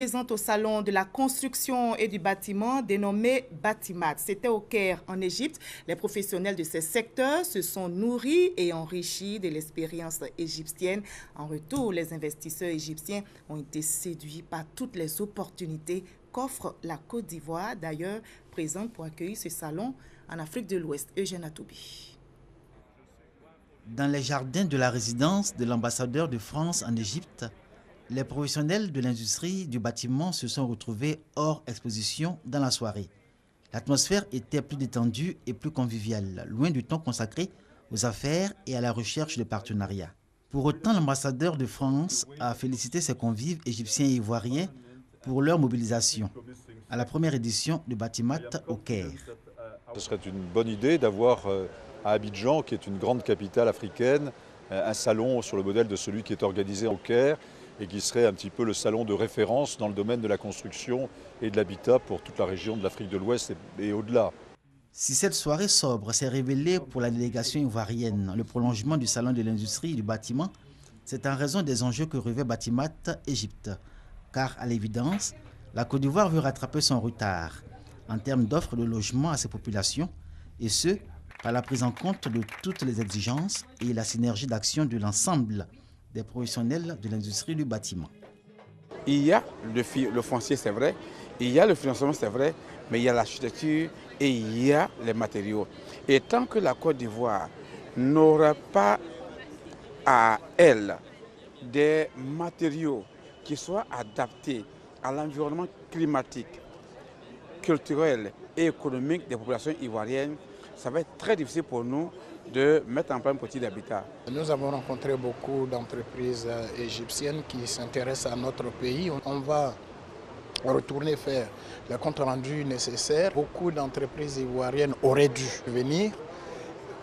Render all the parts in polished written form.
Présente au salon de la construction et du bâtiment dénommé Batimat. C'était au Caire, en Égypte. Les professionnels de ces secteurs se sont nourris et enrichis de l'expérience égyptienne. En retour, les investisseurs égyptiens ont été séduits par toutes les opportunités qu'offre la Côte d'Ivoire, d'ailleurs présente pour accueillir ce salon en Afrique de l'Ouest. Eugène Atoubi. Dans les jardins de la résidence de l'ambassadeur de France en Égypte, les professionnels de l'industrie du bâtiment se sont retrouvés hors exposition dans la soirée. L'atmosphère était plus détendue et plus conviviale, loin du temps consacré aux affaires et à la recherche de partenariats. Pour autant, l'ambassadeur de France a félicité ses convives égyptiens et ivoiriens pour leur mobilisation à la première édition du Batimat au Caire. Ce serait une bonne idée d'avoir à Abidjan, qui est une grande capitale africaine, un salon sur le modèle de celui qui est organisé au Caire et qui serait un petit peu le salon de référence dans le domaine de la construction et de l'habitat pour toute la région de l'Afrique de l'Ouest et au-delà. Si cette soirée sobre s'est révélée pour la délégation ivoirienne le prolongement du salon de l'industrie du bâtiment, c'est en raison des enjeux que revêt Batimat Égypte. Car à l'évidence, la Côte d'Ivoire veut rattraper son retard en termes d'offres de logement à ses populations, et ce, par la prise en compte de toutes les exigences et la synergie d'action de l'ensemble des professionnels de l'industrie du bâtiment. Il y a le foncier, c'est vrai, il y a le financement, c'est vrai, mais il y a l'architecture et il y a les matériaux. Et tant que la Côte d'Ivoire n'aura pas à elle des matériaux qui soient adaptés à l'environnement climatique, culturel et économique des populations ivoiriennes, ça va être très difficile pour nous de mettre en place un petit habitat. Nous avons rencontré beaucoup d'entreprises égyptiennes qui s'intéressent à notre pays. On va retourner faire le compte rendu nécessaire. Beaucoup d'entreprises ivoiriennes auraient dû venir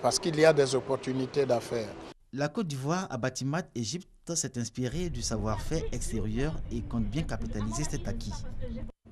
parce qu'il y a des opportunités d'affaires. La Côte d'Ivoire à Batimat, Égypte, s'est inspirée du savoir-faire extérieur et compte bien capitaliser cet acquis.